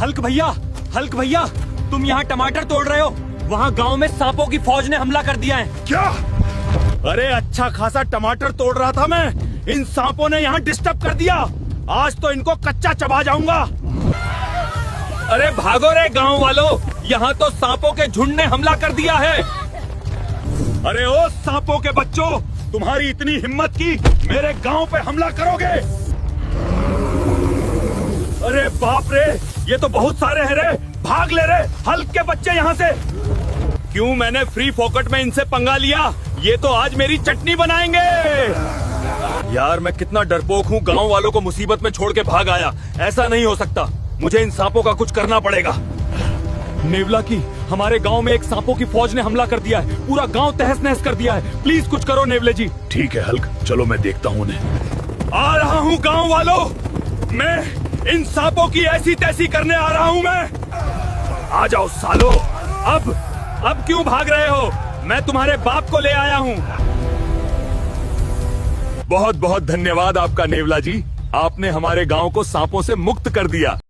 Hulk भैया, तुम यहाँ टमाटर तोड़ रहे हो। वहाँ गांव में सांपों की फौज ने हमला कर दिया है। क्या? अरे अच्छा खासा टमाटर तोड़ रहा था मैं, इन सांपों ने यहाँ डिस्टर्ब कर दिया। आज तो इनको कच्चा चबा जाऊंगा। अरे भागो रे गांव वालों, यहाँ तो सांपों के झुंड ने हमला कर दिया है। अरे ओ सांपों के बच्चों, तुम्हारी इतनी हिम्मत की मेरे गांव पे हमला करोगे? अरे बाप रे, ये तो बहुत सारे हैं रे। भाग ले रे हल्क के बच्चे यहाँ से। क्यों मैंने फ्री फोकट में इनसे पंगा लिया? ये तो आज मेरी चटनी बनाएंगे। यार मैं कितना डरपोक हूँ, गांव वालों को मुसीबत में छोड़ के भाग आया। ऐसा नहीं हो सकता, मुझे इन सांपों का कुछ करना पड़ेगा। नेवला की, हमारे गांव में एक सांपों की फौज ने हमला कर दिया है। पूरा गांव तहस नहस कर दिया है। प्लीज कुछ करो नेवले जी। ठीक है हल्क, चलो मैं देखता हूँ उन्हें। आ रहा हूँ गांव वालों, मैं इन सांपों की ऐसी तैसी करने आ रहा हूँ मैं। आ जाओ सालो। अब क्यों भाग रहे हो? मैं तुम्हारे बाप को ले आया हूँ। बहुत बहुत धन्यवाद आपका नेवला जी, आपने हमारे गांव को सांपों से मुक्त कर दिया।